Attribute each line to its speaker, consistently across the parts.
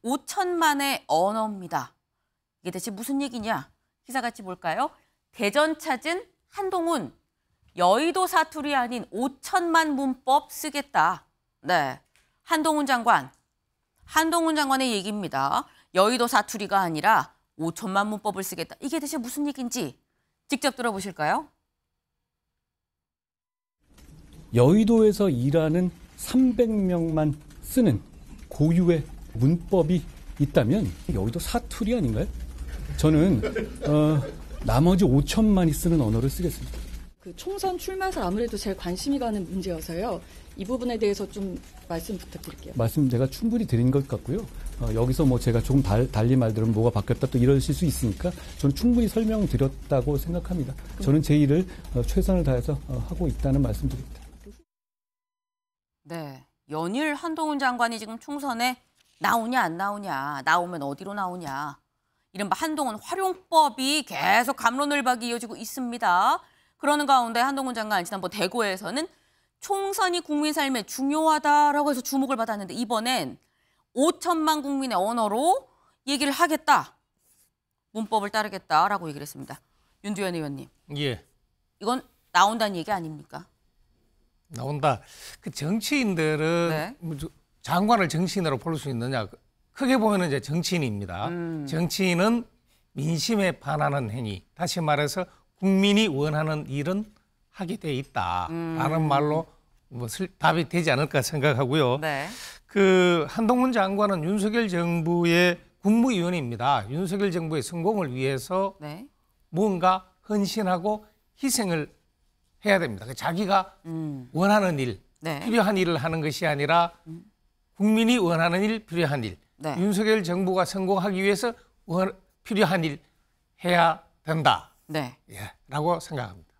Speaker 1: 5천만의 언어입니다. 이게 대체 무슨 얘기냐? 기사 같이 볼까요? 대전 찾은 한동훈, 여의도 사투리 아닌 5천만 문법 쓰겠다. 네, 한동훈 장관의 얘기입니다. 여의도 사투리가 아니라 5천만 문법을 쓰겠다. 이게 대체 무슨 얘기인지 직접 들어보실까요?
Speaker 2: 여의도에서 일하는 300명만 쓰는 고유의 문법이 있다면 여의도 사투리 아닌가요? 저는 나머지 5천만이 쓰는 언어를 쓰겠습니다.
Speaker 3: 그 총선 출마설 아무래도 제일 관심이 가는 문제여서요. 이 부분에 대해서 좀 말씀 부탁드릴게요.
Speaker 2: 말씀 제가 충분히 드린 것 같고요. 여기서 뭐 제가 조금 달리 말들으면 뭐가 바뀌었다 또 이러실 수 있으니까 저는 충분히 설명드렸다고 생각합니다. 저는 제 일을 최선을 다해서 하고 있다는 말씀드립니다.
Speaker 1: 네, 연일 한동훈 장관이 지금 총선에 나오냐 안 나오냐, 나오면 어디로 나오냐. 이른바 한동훈 활용법이 계속 갑론을박이 이어지고 있습니다. 그러는 가운데 한동훈 장관 지난번 대구에서는 총선이 국민 삶에 중요하다라고 해서 주목을 받았는데 이번엔 5천만 국민의 언어로 얘기를 하겠다. 문법을 따르겠다라고 얘기를 했습니다. 윤두현 의원님.
Speaker 4: 예.
Speaker 1: 이건 나온다는 얘기 아닙니까?
Speaker 4: 나온다. 그 정치인들은
Speaker 1: 네.
Speaker 4: 장관을 정치인으로 볼 수 있느냐. 크게 보면 이제 정치인입니다. 정치인은 민심에 반하는 행위. 다시 말해서 국민이 원하는 일은 하게 돼 있다라는 말로 뭐 답이 되지 않을까 생각하고요.
Speaker 1: 네.
Speaker 4: 그 한동훈 장관은 윤석열 정부의 국무위원입니다. 윤석열 정부의 성공을 위해서
Speaker 1: 네.
Speaker 4: 무언가 헌신하고 희생을 해야 됩니다. 자기가 원하는 일,
Speaker 1: 네.
Speaker 4: 필요한 일을 하는 것이 아니라 국민이 원하는 일, 필요한 일.
Speaker 1: 네.
Speaker 4: 윤석열 정부가 성공하기 위해서 필요한 일 해야 된다.
Speaker 1: 네.
Speaker 4: 예, 라고 생각합니다.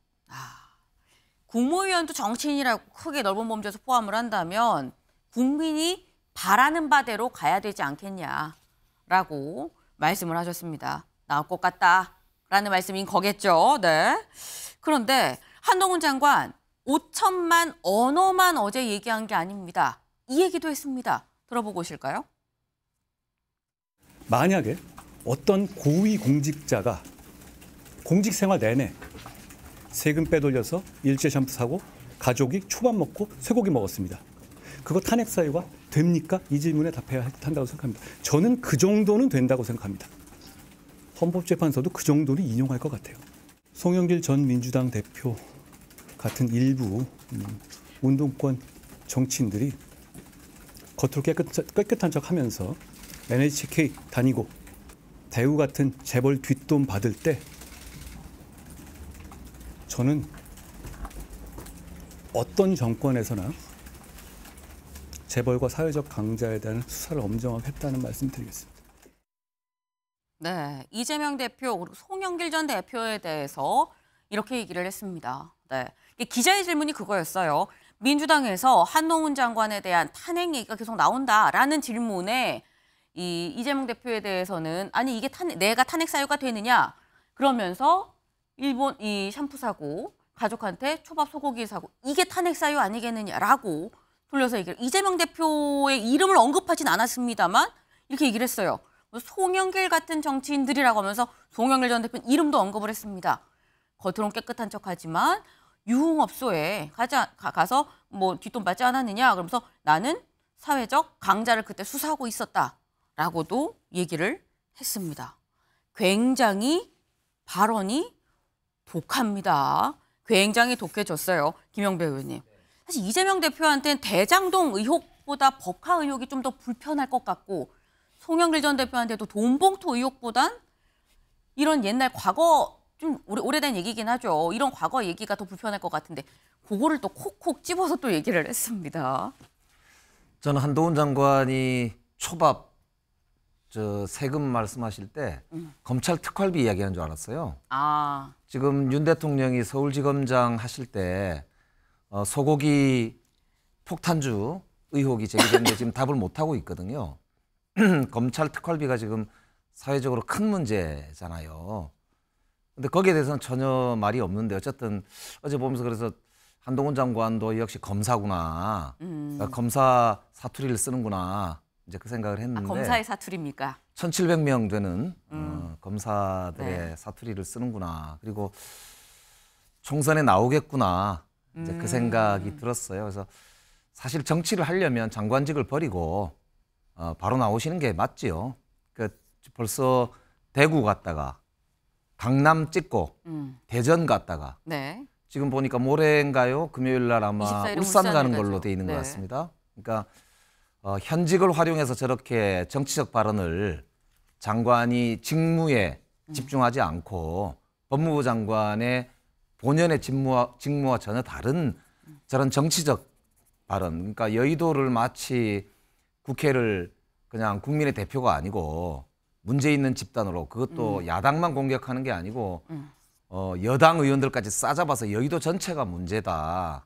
Speaker 1: 국무위원도 정치인이라고 크게 넓은 범주에서 포함을 한다면 국민이 바라는 바대로 가야 되지 않겠냐라고 말씀을 하셨습니다. 나올 것 같다라는 말씀인 거겠죠. 네. 그런데 한동훈 장관 5천만 언어만 어제 얘기한 게 아닙니다. 이 얘기도 했습니다. 들어보고 오실까요?
Speaker 2: 만약에 어떤 고위 공직자가 공직 생활 내내 세금 빼돌려서 일제 샴푸 사고 가족이 초밥 먹고 쇠고기 먹었습니다. 그거 탄핵 사유가 됩니까? 이 질문에 답해야 한다고 생각합니다. 저는 그 정도는 된다고 생각합니다. 헌법재판소도 그 정도는 인용할 것 같아요. 송영길 전 민주당 대표 같은 일부 운동권 정치인들이 겉으로 깨끗한 척하면서 NHK 다니고 대우 같은 재벌 뒷돈 받을 때 저는 어떤 정권에서나 재벌과 사회적 강자에 대한 수사를 엄정하게 했다는 말씀 드리겠습니다.
Speaker 1: 네, 이재명 대표 그리고 송영길 전 대표에 대해서 이렇게 얘기를 했습니다. 네, 기자의 질문이 그거였어요. 민주당에서 한동훈 장관에 대한 탄핵 얘기가 계속 나온다라는 질문에 이재명 대표에 대해서는 아니 이게 내가 탄핵 사유가 되느냐 그러면서 일본 이 샴푸 사고 가족한테 초밥 소고기 사고 이게 탄핵 사유 아니겠느냐라고 돌려서 얘기를 이재명 대표의 이름을 언급하진 않았습니다만 이렇게 얘기를 했어요. 송영길 같은 정치인들이라고 하면서 송영길 전 대표 이름도 언급을 했습니다. 겉으로는 깨끗한 척하지만 유흥업소에 가서 뭐 뒷돈 받지 않았느냐 그러면서 나는 사회적 강자를 그때 수사하고 있었다라고도 얘기를 했습니다. 굉장히 발언이 독합니다. 굉장히 독해졌어요. 김영배 의원님. 사실 이재명 대표한테는 대장동 의혹보다 법화 의혹이 좀 더 불편할 것 같고 송영길 전 대표한테도 돈봉투 의혹보단 이런 옛날 과거 좀 오래된 얘기긴 하죠. 이런 과거 얘기가 더 불편할 것 같은데 그거를 또 콕콕 집어서 또 얘기를 했습니다.
Speaker 5: 저는 한동훈 장관이 초밥 세금 말씀하실 때 검찰 특활비 이야기하는 줄 알았어요. 지금 윤 대통령이 서울지검장 하실 때 소고기 폭탄주 의혹이 제기됐는데 지금 답을 못하고 있거든요. 검찰 특활비가 지금 사회적으로 큰 문제잖아요. 근데 거기에 대해서는 전혀 말이 없는데 어쨌든 어제 보면서 그래서 한동훈 장관도 역시 검사구나. 그러니까 검사 사투리를 쓰는구나. 이제 그 생각을 했는데
Speaker 1: 검사의 사투리입니까?
Speaker 5: 1,700명 되는 검사들의
Speaker 1: 네.
Speaker 5: 사투리를 쓰는구나. 그리고 총선에 나오겠구나. 이제 그 생각이 들었어요. 그래서 사실 정치를 하려면 장관직을 버리고 바로 나오시는 게 맞지요. 그 벌써 대구 갔다가 강남 찍고 대전 갔다가
Speaker 1: 네.
Speaker 5: 지금 보니까 모레인가요? 금요일 날 아마
Speaker 1: 24일은
Speaker 5: 울산 가는
Speaker 1: 울산을
Speaker 5: 걸로
Speaker 1: 가죠.
Speaker 5: 돼 있는
Speaker 1: 네.
Speaker 5: 것 같습니다. 그러니까 현직을 활용해서 저렇게 정치적 발언을 장관이 직무에 집중하지 않고 법무부 장관의 본연의 직무와 전혀 다른 저런 정치적 발언. 그러니까 여의도를 마치 국회를 그냥 국민의 대표가 아니고 문제 있는 집단으로 그것도 야당만 공격하는 게 아니고 여당 의원들까지 싸잡아서 여의도 전체가 문제다.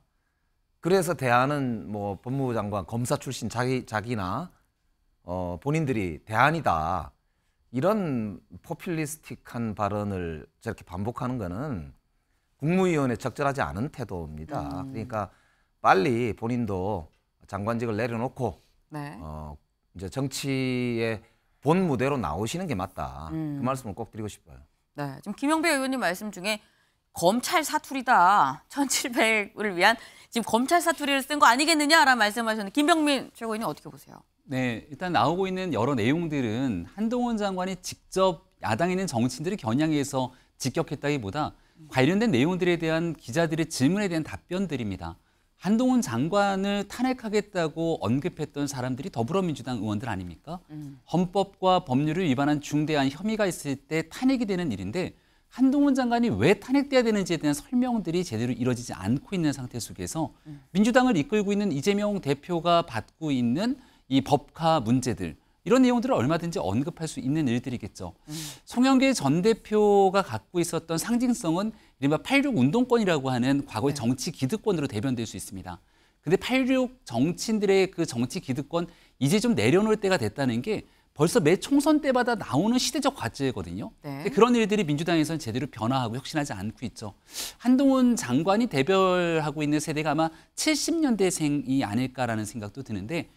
Speaker 5: 그래서 대안은 뭐 법무부 장관 검사 출신 자기나 본인들이 대안이다. 이런 포퓰리스틱한 발언을 저렇게 반복하는 거는 국무위원회 적절하지 않은 태도입니다. 그러니까 빨리 본인도 장관직을 내려놓고
Speaker 1: 네.
Speaker 5: 이제 정치의 본 무대로 나오시는 게 맞다. 그 말씀을 꼭 드리고 싶어요.
Speaker 1: 네. 지금 김영배 의원님 말씀 중에 검찰 사투리다. 1,700을 위한 지금 검찰 사투리를 쓴 거 아니겠느냐라는 말씀하셨는데 김병민 최고위원님 어떻게 보세요?
Speaker 6: 네, 일단 나오고 있는 여러 내용들은 한동훈 장관이 직접 야당에 있는 정치인들을 겨냥해서 직격했다기보다 관련된 내용들에 대한 기자들의 질문에 대한 답변들입니다. 한동훈 장관을 탄핵하겠다고 언급했던 사람들이 더불어민주당 의원들 아닙니까? 헌법과 법률을 위반한 중대한 혐의가 있을 때 탄핵이 되는 일인데 한동훈 장관이 왜 탄핵돼야 되는지에 대한 설명들이 제대로 이루어지지 않고 있는 상태 속에서 민주당을 이끌고 있는 이재명 대표가 받고 있는 이 법화 문제들 이런 내용들을 얼마든지 언급할 수 있는 일들이겠죠. 송영길 전 대표가 갖고 있었던 상징성은 이른바 86 운동권이라고 하는 과거의 정치 기득권으로 대변될 수 있습니다. 근데 86 정치인들의 그 정치 기득권 이제 좀 내려놓을 때가 됐다는 게 벌써 매 총선 때마다 나오는 시대적 과제거든요.
Speaker 1: 네.
Speaker 6: 근데 그런 일들이 민주당에서는 제대로 변화하고 혁신하지 않고 있죠. 한동훈 장관이 대별하고 있는 세대가 아마 70년대생이 아닐까라는 생각도 드는데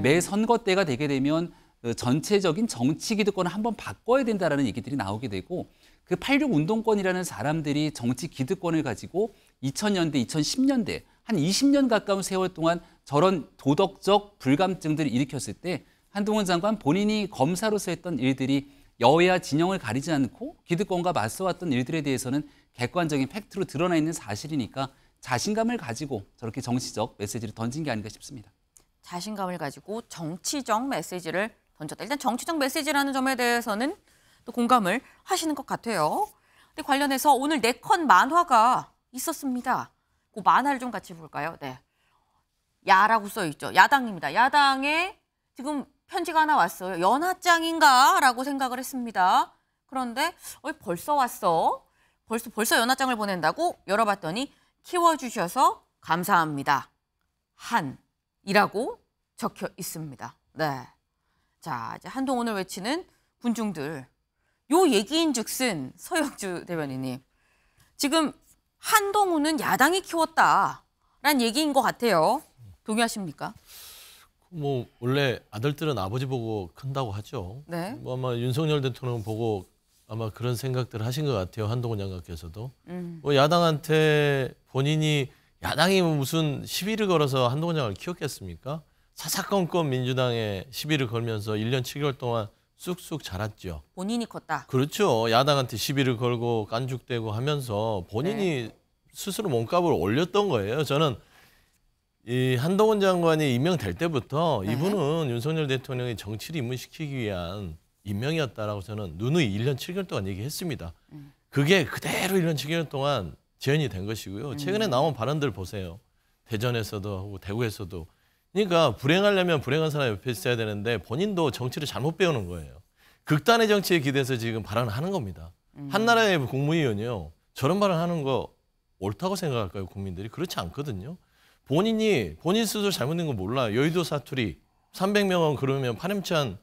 Speaker 6: 매 선거 때가 되게 되면 전체적인 정치 기득권을 한번 바꿔야 된다라는 얘기들이 나오게 되고 그 86 운동권이라는 사람들이 정치 기득권을 가지고 2000년대, 2010년대 한 20년 가까운 세월 동안 저런 도덕적 불감증들을 일으켰을 때 한동훈 장관 본인이 검사로서 했던 일들이 여야 진영을 가리지 않고 기득권과 맞서왔던 일들에 대해서는 객관적인 팩트로 드러나 있는 사실이니까 자신감을 가지고 저렇게 정치적 메시지를 던진 게 아닌가 싶습니다.
Speaker 1: 자신감을 가지고 정치적 메시지를 던졌다. 일단 정치적 메시지라는 점에 대해서는 또 공감을 하시는 것 같아요. 근데 관련해서 오늘 4컷 만화가 있었습니다. 그 만화를 좀 같이 볼까요? 네. 야라고 써 있죠. 야당입니다. 야당에 지금 편지가 하나 왔어요. 연하장인가? 라고 생각을 했습니다. 그런데 벌써 왔어? 벌써 연하장을 보낸다고? 열어봤더니 키워주셔서 감사합니다. 한이라고 적혀 있습니다. 네. 자, 이제 한동훈을 외치는 군중들. 요 얘기인즉슨 서영주 대변인님. 지금 한동훈은 야당이 키웠다라는 얘기인 것 같아요. 동의하십니까?
Speaker 7: 뭐 원래 아들들은 아버지 보고 큰다고 하죠.
Speaker 1: 네.
Speaker 7: 뭐 아마 윤석열 대통령 보고 아마 그런 생각들을 하신 것 같아요. 한동훈 장관께서도. 뭐 야당한테 본인이 야당이 무슨 시비를 걸어서 한동훈 장관을 키웠겠습니까? 사사건건 민주당에 시비를 걸면서 1년 7개월 동안 쑥쑥 자랐죠.
Speaker 1: 본인이 컸다.
Speaker 7: 그렇죠. 야당한테 시비를 걸고 깐죽대고 하면서 본인이 스스로 몸값을 올렸던 거예요. 저는 이 한동훈 장관이 임명될 때부터 이분은 윤석열 대통령이 정치를 입문시키기 위한 임명이었다라고 저는 누누이 1년 7개월 동안 얘기했습니다. 그게 그대로 1년 7개월 동안 재현이 된 것이고요. 최근에 나온 발언들 보세요. 대전에서도 하고 대구에서도. 그러니까 불행하려면 불행한 사람 옆에 있어야 되는데 본인도 정치를 잘못 배우는 거예요. 극단의 정치에 기대서 지금 발언을 하는 겁니다. 한나라의 국무위원이요. 저런 발언하는 거 옳다고 생각할까요, 국민들이? 그렇지 않거든요. 본인 스스로 잘못된 거 몰라요. 여의도 사투리 300명은 그러면 파렴치한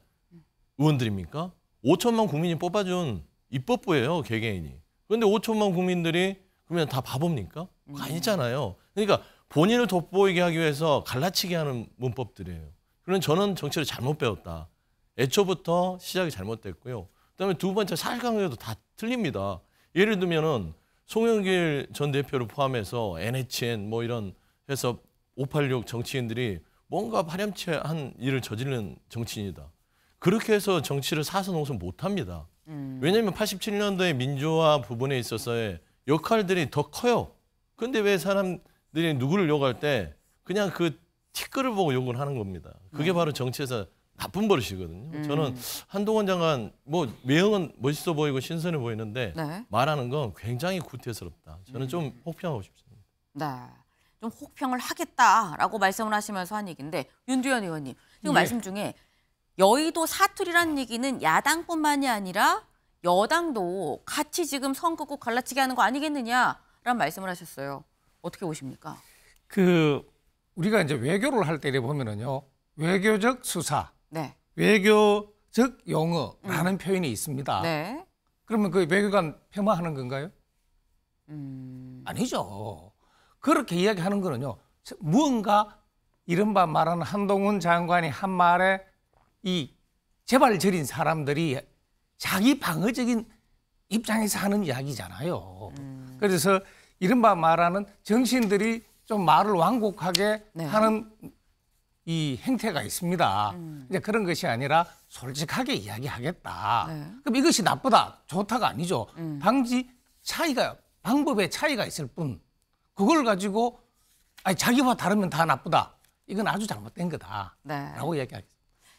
Speaker 7: 의원들입니까? 5천만 국민이 뽑아준 입법부예요, 개개인이. 그런데 5천만 국민들이 그러면 다 바보입니까? 아니잖아요. 그러니까 본인을 돋보이게 하기 위해서 갈라치기 하는 문법들이에요. 그럼 저는 정치를 잘못 배웠다. 애초부터 시작이 잘못됐고요. 그다음에 두 번째 사실관계도 다 틀립니다. 예를 들면은 송영길 전 대표를 포함해서 NHN 뭐 이런 해서 586 정치인들이 뭔가 파렴치한 일을 저지르는 정치인이다. 그렇게 해서 정치를 사선홍선 못합니다. 왜냐하면 87년도에 민주화 부분에 있어서의 역할들이 더 커요. 근데 왜 사람들이 누구를 욕할 때 그냥 그 티끌을 보고 욕을 하는 겁니다. 그게 바로 정치에서 나쁜 버릇이거든요. 저는 한동훈 장관 뭐 외형은 멋있어 보이고 신선해 보이는데
Speaker 1: 네.
Speaker 7: 말하는 건 굉장히 구태스럽다. 저는 좀 혹평하고 싶습니다.
Speaker 1: 네. 좀 혹평을 하겠다라고 말씀을 하시면서 한 얘기인데 윤두현 의원님 지금 말씀 중에 여의도 사투리라는 얘기는 야당뿐만이 아니라 여당도 같이 지금 선거구 갈라치기 하는 거 아니겠느냐라는 말씀을 하셨어요. 어떻게 보십니까?
Speaker 4: 우리가 이제 외교를 할 때 보면은요. 외교적 수사,
Speaker 1: 네.
Speaker 4: 외교적 용어라는 표현이 있습니다.
Speaker 1: 네.
Speaker 4: 그러면 그 외교관 폄하하는 건가요? 아니죠. 그렇게 이야기하는 거는요. 무언가 이른바 말하는 한동훈 장관이 한 말에 이 재발 저린 사람들이 자기 방어적인 입장에서 하는 이야기잖아요. 그래서 이른바 말하는 정치인들이 좀 말을 완곡하게
Speaker 1: 네.
Speaker 4: 하는 이 행태가 있습니다. 이제 그런 것이 아니라 솔직하게 이야기하겠다.
Speaker 1: 네.
Speaker 4: 그럼 이것이 나쁘다, 좋다가 아니죠. 방지 차이가, 방법의 차이가 있을 뿐, 그걸 가지고 아니 자기와 다르면 다 나쁘다. 이건 아주 잘못된 거다.
Speaker 1: 네.
Speaker 4: 라고 이야기하겠습니다.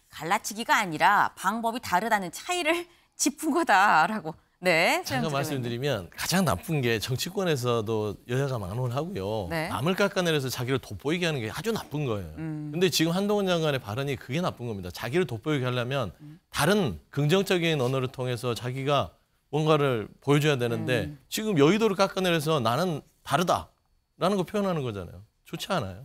Speaker 1: 갈라치기가 아니라 방법이 다르다는 차이를 짚은 거다라고. 네.
Speaker 7: 잠깐 말씀드리면 가장 나쁜 게 정치권에서도 여야가 막론을 하고요.
Speaker 1: 네.
Speaker 7: 남을 깎아내려서 자기를 돋보이게 하는 게 아주 나쁜 거예요. 근데 지금 한동훈 장관의 발언이 그게 나쁜 겁니다. 자기를 돋보이게 하려면 다른 긍정적인 언어를 통해서 자기가 뭔가를 보여줘야 되는데 지금 여의도를 깎아내려서 나는 다르다라는 거 표현하는 거잖아요. 좋지 않아요.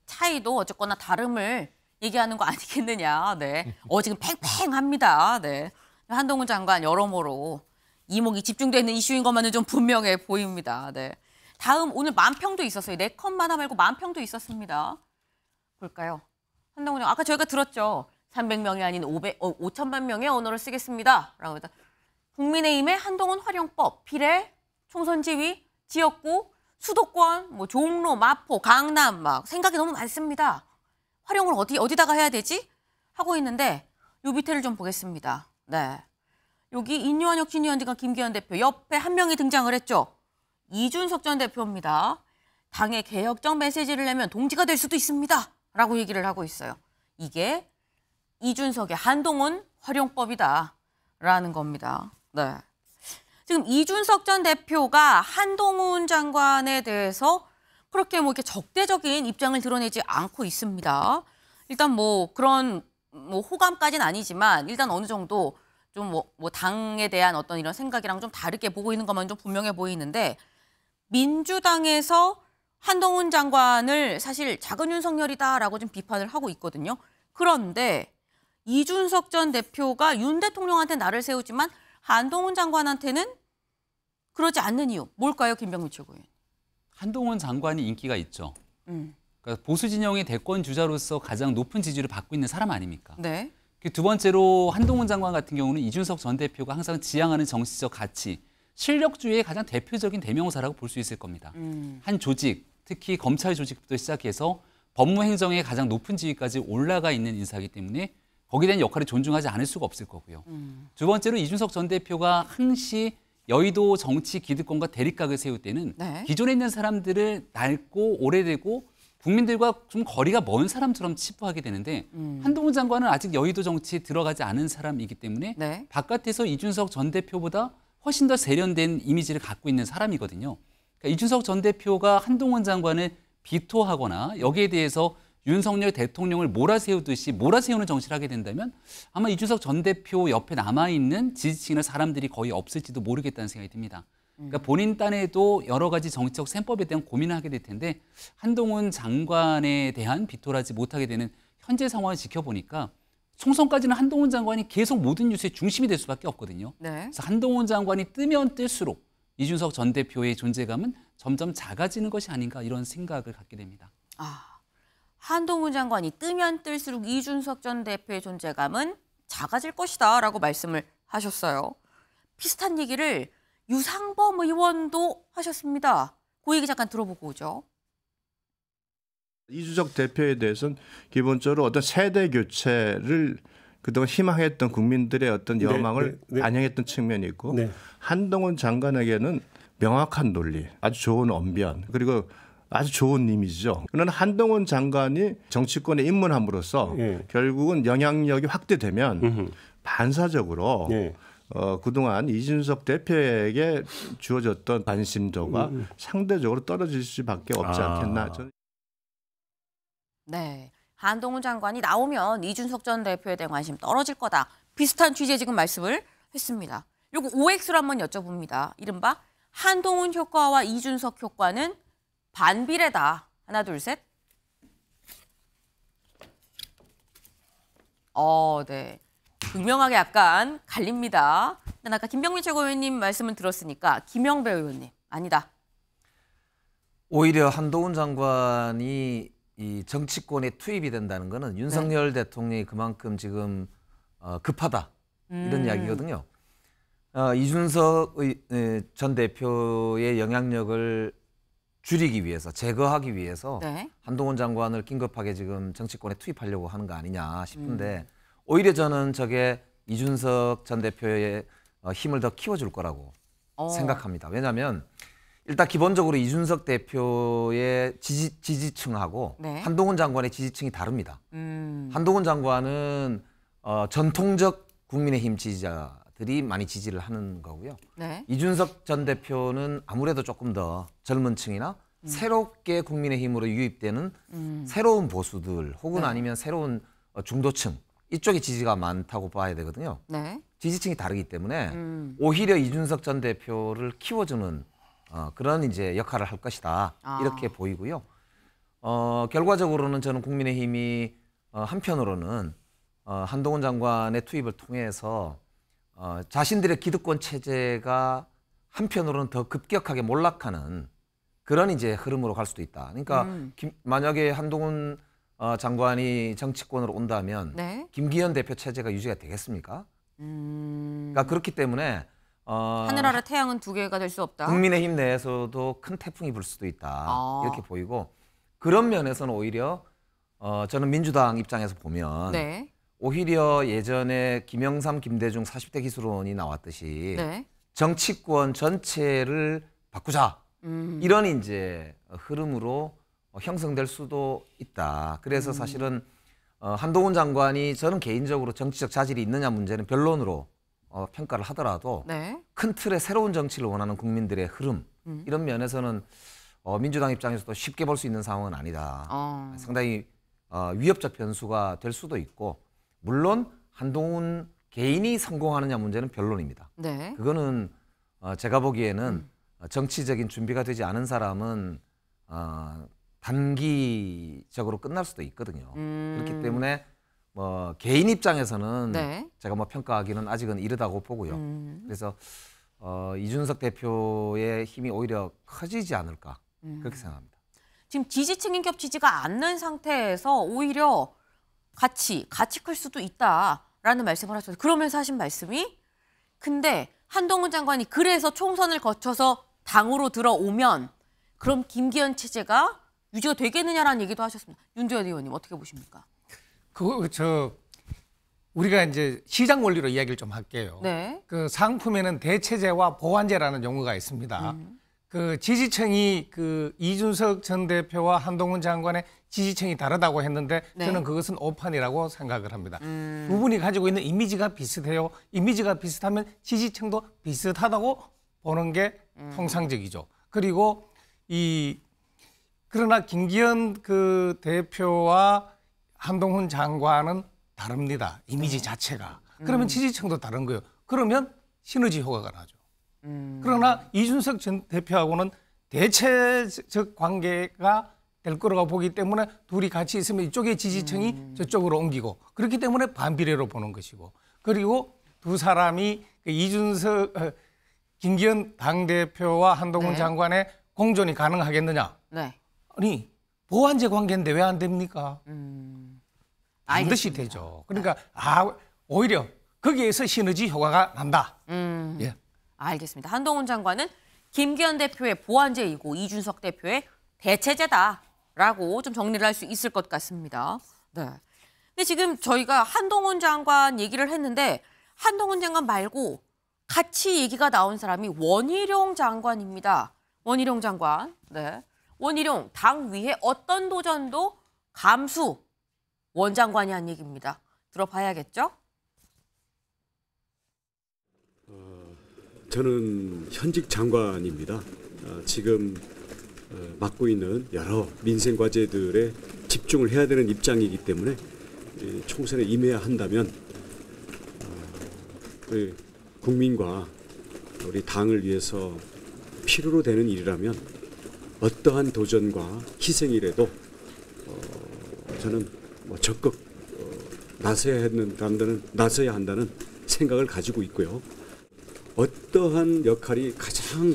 Speaker 1: 차이도 어쨌거나 다름을 얘기하는 거 아니겠느냐. 네. 지금 팽팽합니다. 네. 한동훈 장관 여러모로 이목이 집중되어 있는 이슈인 것만은 좀 분명해 보입니다. 네. 다음 오늘 만평도 있었어요. 4컷 만화 말고 만평도 있었습니다. 볼까요? 한동훈 장관 아까 저희가 들었죠. 300명이 아닌 5천만 명의 언어를 쓰겠습니다. 라고 해서 국민의힘의 한동훈 활용법, 비례, 총선 지위, 지역구, 수도권, 뭐 종로, 마포, 강남 막 생각이 너무 많습니다. 활용을 어디다가 해야 되지? 하고 있는데 요 밑에를 좀 보겠습니다. 네, 여기 인요한 혁신위원장과 김기현 대표 옆에 한 명이 등장을 했죠. 이준석 전 대표입니다. 당의 개혁적 메시지를 내면 동지가 될 수도 있습니다. 라고 얘기를 하고 있어요. 이게 이준석의 한동훈 활용법이다. 라는 겁니다. 네. 지금 이준석 전 대표가 한동훈 장관에 대해서 그렇게 뭐 이렇게 적대적인 입장을 드러내지 않고 있습니다. 일단 뭐 그런 뭐 호감까지는 아니지만 일단 어느 정도 좀 뭐 당에 대한 어떤 이런 생각이랑 좀 다르게 보고 있는 것만 좀 분명해 보이는데 민주당에서 한동훈 장관을 사실 작은 윤석열이다라고 좀 비판을 하고 있거든요. 그런데 이준석 전 대표가 윤 대통령한테 나를 세우지만 한동훈 장관한테는 그러지 않는 이유 뭘까요, 김병민 최고위원?
Speaker 6: 한동훈 장관이 인기가 있죠. 그러니까 보수 진영의 대권 주자로서 가장 높은 지지를 받고 있는 사람 아닙니까?
Speaker 1: 네.
Speaker 6: 두 번째로 한동훈 장관 같은 경우는 이준석 전 대표가 항상 지향하는 정치적 가치, 실력주의의 가장 대표적인 대명사라고 볼 수 있을 겁니다. 한 조직, 특히 검찰 조직부터 시작해서 법무행정의 가장 높은 지위까지 올라가 있는 인사이기 때문에 거기에 대한 역할을 존중하지 않을 수가 없을 거고요. 두 번째로 이준석 전 대표가 항시 여의도 정치 기득권과 대립각을 세울 때는
Speaker 1: 네.
Speaker 6: 기존에 있는 사람들을 낡고 오래되고 국민들과 좀 거리가 먼 사람처럼 치부하게 되는데 한동훈 장관은 아직 여의도 정치에 들어가지 않은 사람이기 때문에
Speaker 1: 네.
Speaker 6: 바깥에서 이준석 전 대표보다 훨씬 더 세련된 이미지를 갖고 있는 사람이거든요. 그러니까 이준석 전 대표가 한동훈 장관을 비토하거나 여기에 대해서 윤석열 대통령을 몰아세우듯이 몰아세우는 정치를 하게 된다면 아마 이준석 전 대표 옆에 남아있는 지지층이나 사람들이 거의 없을지도 모르겠다는 생각이 듭니다. 그러니까 본인 딴에도 여러 가지 정치적 셈법에 대한 고민을 하게 될 텐데 한동훈 장관에 대한 비토하지 못하게 되는 현재 상황을 지켜보니까 총선까지는 한동훈 장관이 계속 모든 뉴스의 중심이 될 수밖에 없거든요.
Speaker 1: 네.
Speaker 6: 그래서 한동훈 장관이 뜨면 뜰수록 이준석 전 대표의 존재감은 점점 작아지는 것이 아닌가 이런 생각을 갖게 됩니다.
Speaker 1: 한동훈 장관이 뜨면 뜰수록 이준석 전 대표의 존재감은 작아질 것이다라고 말씀을 하셨어요. 비슷한 얘기를 유상범 의원도 하셨습니다. 그 얘기 잠깐 들어보고 오죠.
Speaker 8: 이준석 대표에 대해서는 기본적으로 어떤 세대 교체를 그동안 희망했던 국민들의 어떤 여망을 반영했던 측면이 있고 한동훈 장관에게는 명확한 논리, 아주 좋은 언변, 그리고 아주 좋은 이미지죠. 그러나 한동훈 장관이 정치권에 입문함으로써 결국은 영향력이 확대되면 반사적으로 그동안 이준석 대표에게 주어졌던 관심도가 상대적으로 떨어질 수밖에 없지 않겠나. 저는.
Speaker 1: 네, 한동훈 장관이 나오면 이준석 전 대표에 대한 관심 떨어질 거다. 비슷한 취지의 지금 말씀을 했습니다. 요거 OX로 한번 여쭤봅니다. 이른바 한동훈 효과와 이준석 효과는 반비례다. 하나, 둘, 셋. 네. 분명하게 약간 갈립니다. 근데 아까 김병민 최고위원님 말씀을 들었으니까 김영배 의원님 아니다.
Speaker 5: 오히려 한동훈 장관이 이 정치권에 투입이 된다는 거는 윤석열 대통령이 그만큼 지금 급하다 이런 이야기거든요. 이준석 전 대표의 영향력을 줄이기 위해서, 제거하기 위해서 한동훈 장관을 긴급하게 지금 정치권에 투입하려고 하는 거 아니냐 싶은데 오히려 저는 저게 이준석 전 대표의 힘을 더 키워줄 거라고 생각합니다. 왜냐하면 일단 기본적으로 이준석 대표의 지지층하고 한동훈 장관의 지지층이 다릅니다. 한동훈 장관은 전통적 국민의힘 지지자들이 많이 지지를 하는 거고요. 이준석 전 대표는 아무래도 조금 더 젊은 층이나 새롭게 국민의힘으로 유입되는 새로운 보수들 혹은 아니면 새로운 중도층 이쪽에 지지가 많다고 봐야 되거든요. 지지층이 다르기 때문에 오히려 이준석 전 대표를 키워주는 그런 이제 역할을 할 것이다 이렇게 보이고요. 결과적으로는 저는 국민의힘이 한편으로는 한동훈 장관의 투입을 통해서 자신들의 기득권 체제가 한편으로는 더 급격하게 몰락하는 그런 이제 흐름으로 갈 수도 있다. 그러니까 만약에 한동훈 장관이 정치권으로 온다면 김기현 대표 체제가 유지가 되겠습니까? 그러니까 그렇기 때문에
Speaker 1: 하늘 아래 태양은 두 개가 될 수 없다.
Speaker 5: 국민의힘 내에서도 큰 태풍이 불 수도 있다. 이렇게 보이고 그런 면에서는 오히려 저는 민주당 입장에서 보면 오히려 예전에 김영삼, 김대중 40대 기술원이 나왔듯이 정치권 전체를 바꾸자 이런 이제 흐름으로 형성될 수도 있다. 그래서 사실은 한동훈 장관이 저는 개인적으로 정치적 자질이 있느냐 문제는 변론으로 평가를 하더라도 큰 틀의 새로운 정치를 원하는 국민들의 흐름 이런 면에서는 민주당 입장에서도 쉽게 볼 수 있는 상황은 아니다. 상당히 위협적 변수가 될 수도 있고 물론 한동훈 개인이 성공하느냐 문제는 변론입니다. 그거는 제가 보기에는 정치적인 준비가 되지 않은 사람은 단기적으로 끝날 수도 있거든요. 그렇기 때문에 뭐 개인 입장에서는 제가 뭐 평가하기는 아직은 이르다고 보고요. 그래서 이준석 대표의 힘이 오히려 커지지 않을까 그렇게 생각합니다.
Speaker 1: 지금 지지층이 겹치지가 않는 상태에서 오히려 같이 클 수도 있다라는 말씀을 하셨어요. 그러면서 하신 말씀이 근데 한동훈 장관이 그래서 총선을 거쳐서 당으로 들어오면 그럼 김기현 체제가 유지가 되겠느냐라는 얘기도 하셨습니다. 윤재현 의원님 어떻게 보십니까?
Speaker 4: 우리가 이제 시장 원리로 이야기를 좀 할게요. 그 상품에는 대체제와 보완제라는 용어가 있습니다. 그 지지층이 그 이준석 전 대표와 한동훈 장관의 지지층이 다르다고 했는데 저는 그것은 오판이라고 생각을 합니다. 두 분이 가지고 있는 이미지가 비슷해요. 이미지가 비슷하면 지지층도 비슷하다고 보는 게 통상적이죠. 그리고 그러나 김기현 그 대표와 한동훈 장관은 다릅니다. 이미지 자체가. 그러면 지지층도 다른 거예요. 그러면 시너지 효과가 나죠. 그러나 이준석 전 대표하고는 대체적 관계가 될 거라고 보기 때문에 둘이 같이 있으면 이쪽의 지지층이 저쪽으로 옮기고 그렇기 때문에 반비례로 보는 것이고 그리고 두 사람이 김기현 당대표와 한동훈 장관의 공존이 가능하겠느냐. 아니 보완제 관계인데 왜 안 됩니까? 반드시
Speaker 1: 알겠습니다.
Speaker 4: 되죠. 그러니까 오히려 거기에서 시너지 효과가 난다. 예.
Speaker 1: 알겠습니다. 한동훈 장관은 김기현 대표의 보완제이고 이준석 대표의 대체제다라고 좀 정리를 할 수 있을 것 같습니다. 네. 근데 지금 저희가 한동훈 장관 얘기를 했는데 한동훈 장관 말고 같이 얘기가 나온 사람이 원희룡 장관입니다. 원희룡 장관. 네. 원희룡 당 위에 어떤 도전도 감수 원 장관이 한 얘기입니다. 들어봐야겠죠?
Speaker 9: 저는 현직 장관입니다. 지금 맡고 있는 여러 민생 과제들에 집중을 해야 되는 입장이기 때문에 총선에 임해야 한다면 우리 국민과 우리 당을 위해서 필요로 되는 일이라면 어떠한 도전과 희생이라도 저는 적극 나서야 한다는 생각을 가지고 있고요. 어떠한 역할이 가장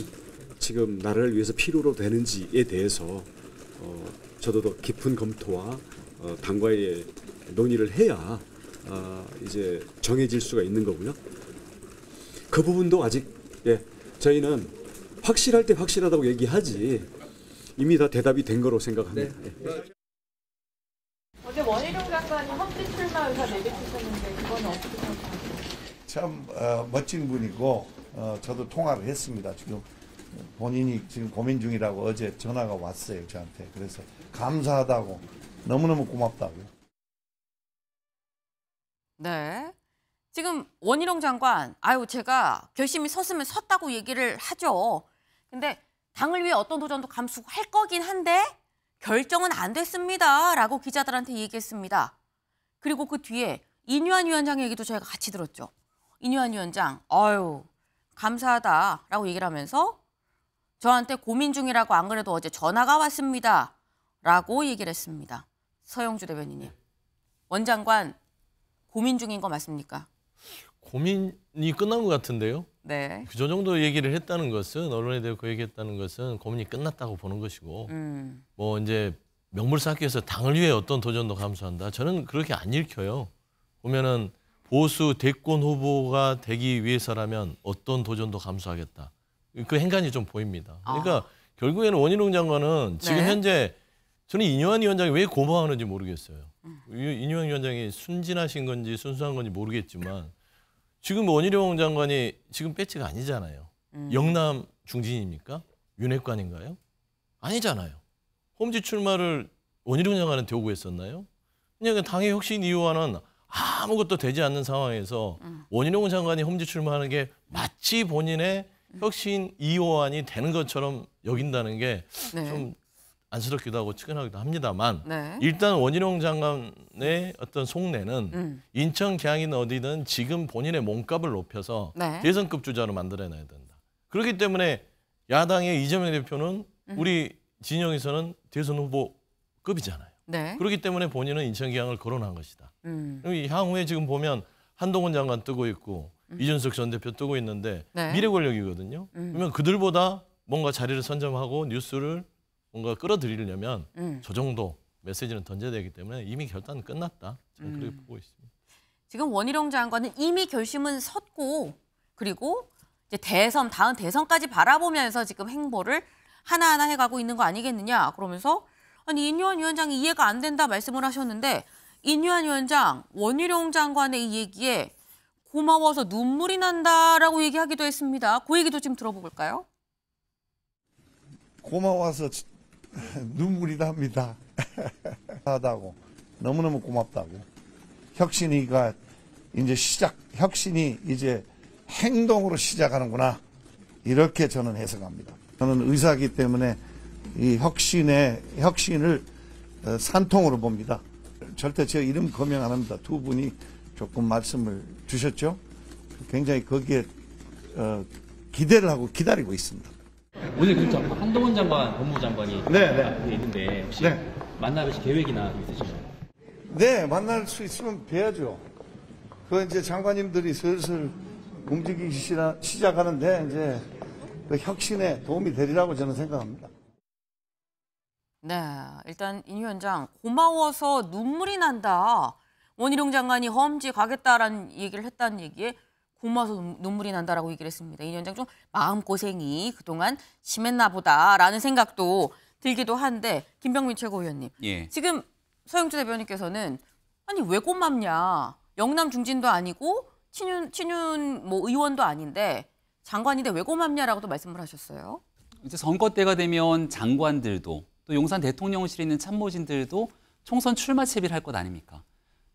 Speaker 9: 지금 나라를 위해서 필요로 되는지에 대해서 저도 더 깊은 검토와 당과의 논의를 해야 이제 정해질 수가 있는 거고요. 그 부분도 아직 저희는 확실할 때 확실하다고 얘기하지 이미 다 대답이 된 거로 생각합니다. 네.
Speaker 10: 어제 원희룡 장관이 험지 출마 의사 내비치셨는데 그거는 어떻게 생각하세요?
Speaker 11: 참 멋진 분이고 저도 통화를 했습니다. 지금 본인이 지금 고민 중이라고 어제 전화가 왔어요, 저한테. 그래서 감사하다고 너무너무 고맙다고요.
Speaker 1: 네. 지금 원희룡 장관, 제가 결심이 섰으면 섰다고 얘기를 하죠. 근데 당을 위해 어떤 도전도 감수할 거긴 한데 결정은 안 됐습니다. 라고 기자들한테 얘기했습니다. 그리고 그 뒤에 인유한 위원장 얘기도 저희가 같이 들었죠. 인유한 위원장, 감사하다라고 얘기를 하면서 저한테 고민 중이라고 안 그래도 어제 전화가 왔습니다. 라고 얘기를 했습니다. 서영주 대변인님, 원 장관 고민 중인 거 맞습니까?
Speaker 7: 고민이 끝난 것 같은데요.
Speaker 1: 네.
Speaker 7: 그 정도 얘기를 했다는 것은 언론에 대해 그 얘기했다는 것은 고민이 끝났다고 보는 것이고 뭐 이제 명분 쌓기 위해서 당을 위해 어떤 도전도 감수한다. 저는 그렇게 안 읽혀요. 보면은 보수 대권 후보가 되기 위해서라면 어떤 도전도 감수하겠다. 그 행간이 좀 보입니다. 그러니까 결국에는 원희룡 장관은 지금 현재 저는 인유한 위원장이 왜 고마워하는지 모르겠어요. 인유한 위원장이 순진하신 건지 순수한 건지 모르겠지만 지금 원희룡 장관이 지금 배지가 아니잖아요. 영남 중진입니까? 윤핵관인가요? 아니잖아요. 험지 출마를 원희룡 장관한테 요구했었나요? 그냥 당의 혁신 이후와는 아무것도 되지 않는 상황에서 원희룡 장관이 험지 출마하는 게 마치 본인의 혁신 2호안이 되는 것처럼 여긴다는 게 좀 안쓰럽기도 하고 측은하기도 합니다만 일단 원희룡 장관의 어떤 속내는 인천, 계양이든 어디든 지금 본인의 몸값을 높여서 대선급 주자로 만들어내야 된다. 그렇기 때문에 야당의 이재명 대표는 우리 진영에서는 대선 후보급이잖아요. 그렇기 때문에 본인은 인천, 계양을 거론한 것이다. 향후에 지금 보면 한동훈 장관 뜨고 있고 이준석 전 대표 뜨고 있는데 미래 권력이거든요. 그러면 그들보다 뭔가 자리를 선점하고 뉴스를 뭔가 끌어들이려면 저 정도 메시지는 던져야 되기 때문에 이미 결단은 끝났다. 저는 그렇게 보고 있습니다.
Speaker 1: 지금 원희룡 장관은 이미 결심은 섰고 그리고 이제 다음 대선까지 바라보면서 지금 행보를 하나하나 해가고 있는 거 아니겠느냐. 그러면서 아니 인유한 위원장이 이해가 안 된다 말씀을 하셨는데 인유한 위원장 원희룡 장관의 이 얘기에 고마워서 눈물이 난다라고 얘기하기도 했습니다. 그 얘기도 지금 들어볼까요?
Speaker 11: 고마워서 눈물이 납니다. 하다고 너무너무 고맙다고. 혁신이 이제 행동으로 시작하는구나. 이렇게 저는 해석합니다. 저는 의사이기 때문에 이 혁신을 산통으로 봅니다. 절대 제 이름 거명 안 합니다. 두 분이 조금 말씀을 주셨죠. 굉장히 거기에 기대를 하고 기다리고 있습니다.
Speaker 12: 오늘 그렇죠. 한동훈 장관, 법무부 장관이 있는데 혹시 만나뵐 계획이나 있으신가요?
Speaker 11: 네, 만날 수 있으면 뵈야죠. 그 이제 장관님들이 슬슬 움직이기 시작하는데 이제 그 혁신에 도움이 되리라고 저는 생각합니다.
Speaker 1: 네, 일단 임 위원장 고마워서 눈물이 난다. 원희룡 장관이 험지 가겠다라는 얘기를 했다는 얘기에 고마워서 눈물이 난다라고 얘기를 했습니다. 임 위원장 좀 마음고생이 그동안 심했나 보다라는 생각도 들기도 한데 김병민 최고위원님.
Speaker 6: 예.
Speaker 1: 지금 서영주 대변인께서는 아니 왜 고맙냐. 영남 중진도 아니고 친윤 뭐 의원도 아닌데 장관인데 왜 고맙냐라고도 말씀을 하셨어요.
Speaker 6: 이제 선거 때가 되면 장관들도 또 용산 대통령실에 있는 참모진들도 총선 출마 채비를 할 것 아닙니까?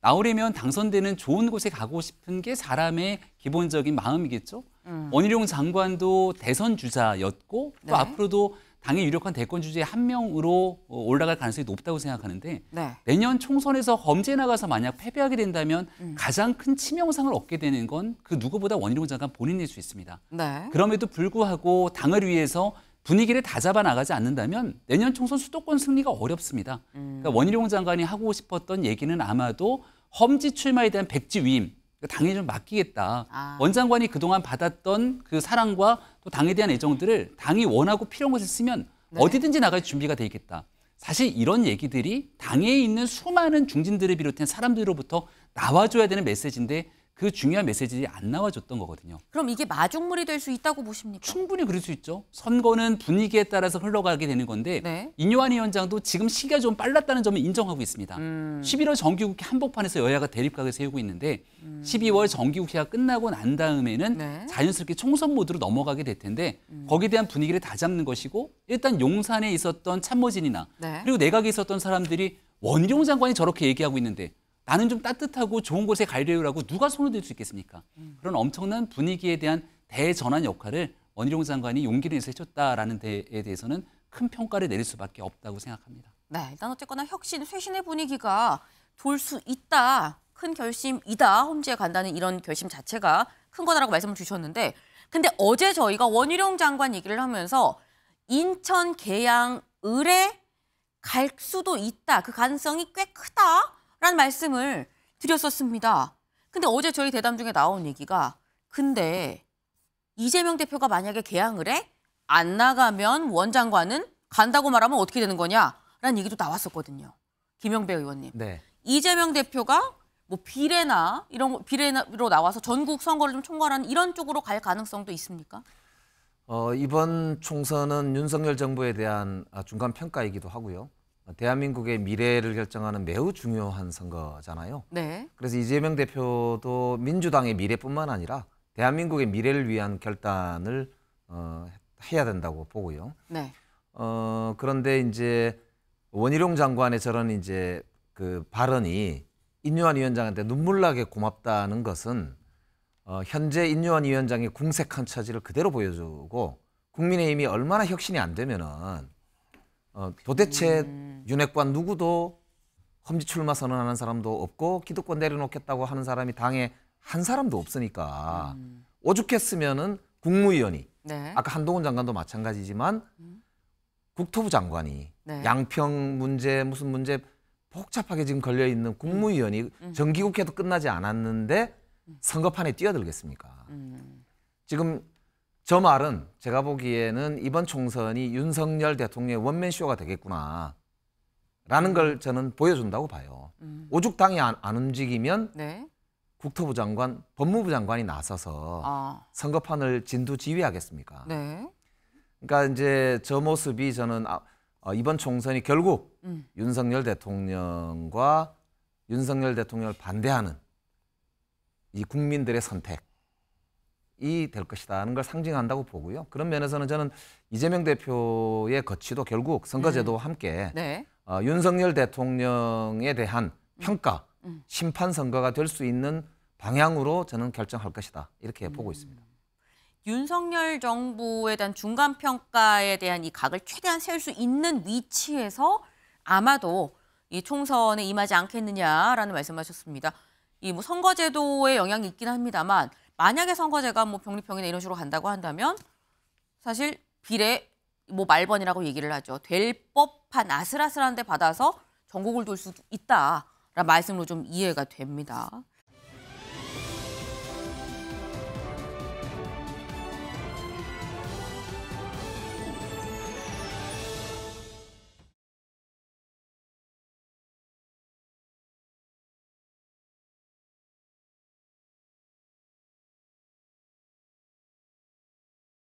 Speaker 6: 나오려면 당선되는 좋은 곳에 가고 싶은 게 사람의 기본적인 마음이겠죠. 원희룡 장관도 대선 주자였고 또
Speaker 1: 네.
Speaker 6: 앞으로도 당의 유력한 대권 주자의 한 명으로 올라갈 가능성이 높다고 생각하는데
Speaker 1: 네.
Speaker 6: 내년 총선에서 험지에 나가서 만약 패배하게 된다면 가장 큰 치명상을 얻게 되는 건 그 누구보다 원희룡 장관 본인일 수 있습니다.
Speaker 1: 네.
Speaker 6: 그럼에도 불구하고 당을 위해서 분위기를 다 잡아 나가지 않는다면 내년 총선 수도권 승리가 어렵습니다. 그러니까 원희룡 장관이 하고 싶었던 얘기는 아마도 험지 출마에 대한 백지 위임, 당에 좀 맡기겠다. 원 장관이 그동안 받았던 그 사랑과 또 당에 대한 애정들을 당이 원하고 필요한 것을 쓰면
Speaker 1: 네.
Speaker 6: 어디든지 나갈 준비가 돼 있겠다. 사실 이런 얘기들이 당에 있는 수많은 중진들을 비롯한 사람들로부터 나와줘야 되는 메시지인데 그 중요한 메시지들이 안 나와줬던 거거든요.
Speaker 1: 그럼 이게 마중물이 될 수 있다고 보십니까?
Speaker 6: 충분히 그럴 수 있죠. 선거는 분위기에 따라서 흘러가게 되는 건데
Speaker 1: 네.
Speaker 6: 인요한 위원장도 지금 시기가 좀 빨랐다는 점을 인정하고 있습니다. 11월 정기국회 한복판에서 여야가 대립각을 세우고 있는데 12월 정기국회가 끝나고 난 다음에는
Speaker 1: 네.
Speaker 6: 자연스럽게 총선 모드로 넘어가게 될 텐데 거기에 대한 분위기를 다 잡는 것이고 일단 용산에 있었던 참모진이나
Speaker 1: 네.
Speaker 6: 그리고 내각에 있었던 사람들이 원희룡 장관이 저렇게 얘기하고 있는데 나는 좀 따뜻하고 좋은 곳에 가려고 누가 손을 들 수 있겠습니까? 그런 엄청난 분위기에 대한 대전환 역할을 원희룡 장관이 용기를 내서 해줬다라는 데에 대해서는 큰 평가를 내릴 수밖에 없다고 생각합니다.
Speaker 1: 네, 일단 어쨌거나 혁신, 쇄신의 분위기가 돌 수 있다. 큰 결심이다. 험지에 간다는 이런 결심 자체가 큰 거다라고 말씀을 주셨는데 근데 어제 저희가 원희룡 장관 얘기를 하면서 인천, 계양, 을에 갈 수도 있다. 그 가능성이 꽤 크다라는 말씀을 드렸었습니다. 근데 어제 저희 대담 중에 나온 얘기가 근데 이재명 대표가 만약에 계양을 해? 안 나가면 원 장관은 간다고 말하면 어떻게 되는 거냐라는 얘기도 나왔었거든요. 김영배 의원님.
Speaker 5: 네.
Speaker 1: 이재명 대표가 뭐 비례나 이런 비례로 나와서 전국 선거를 좀 총괄하는 이런 쪽으로 갈 가능성도 있습니까?
Speaker 5: 이번 총선은 윤석열 정부에 대한 중간 평가이기도 하고요. 대한민국의 미래를 결정하는 매우 중요한 선거잖아요.
Speaker 1: 네.
Speaker 5: 그래서 이재명 대표도 민주당의 미래뿐만 아니라 대한민국의 미래를 위한 결단을 해야 된다고 보고요.
Speaker 1: 네.
Speaker 5: 그런데 이제 원희룡 장관의 저런 이제 그 발언이 인요한 위원장한테 눈물나게 고맙다는 것은 현재 인요한 위원장의 궁색한 처지를 그대로 보여주고 국민의힘이 얼마나 혁신이 안 되면은 도대체 윤핵관 누구도 험지 출마 선언하는 사람도 없고 기득권 내려놓겠다고 하는 사람이 당에 한 사람도 없으니까 오죽했으면은 국무위원이
Speaker 1: 네.
Speaker 5: 아까 한동훈 장관도 마찬가지지만 국토부 장관이
Speaker 1: 네.
Speaker 5: 양평 문제 무슨 문제 복잡하게 지금 걸려 있는 국무위원이 정기국회도 끝나지 않았는데 선거판에 뛰어들겠습니까? 지금 저 말은 제가 보기에는 이번 총선이 윤석열 대통령의 원맨쇼가 되겠구나 라는 걸 저는 보여준다고 봐요. 오죽 당이 안 움직이면
Speaker 1: 네.
Speaker 5: 국토부 장관, 법무부 장관이 나서서 선거판을 진두지휘하겠습니까?
Speaker 1: 네.
Speaker 5: 그러니까 이제 저 모습이 저는 이번 총선이 결국 윤석열 대통령과 윤석열 대통령을 반대하는 이 국민들의 선택이 될 것이라는 걸 상징한다고 보고요. 그런 면에서는 저는 이재명 대표의 거취도 결국 선거제도와 함께
Speaker 1: 네.
Speaker 5: 윤석열 대통령에 대한 평가, 심판 선거가 될 수 있는 방향으로 저는 결정할 것이다. 이렇게 보고 있습니다.
Speaker 1: 윤석열 정부에 대한 중간평가에 대한 이 각을 최대한 세울 수 있는 위치에서 아마도 이 총선에 임하지 않겠느냐라는 말씀하셨습니다. 이 뭐 선거제도의 영향이 있긴 합니다만 만약에 선거제가 뭐 병립형이나 이런 식으로 간다고 한다면 사실 비례 뭐 말번이라고 얘기를 하죠. 될 법한 아슬아슬한 데 받아서 전국을 돌 수도 있다라는 말씀으로 좀 이해가 됩니다.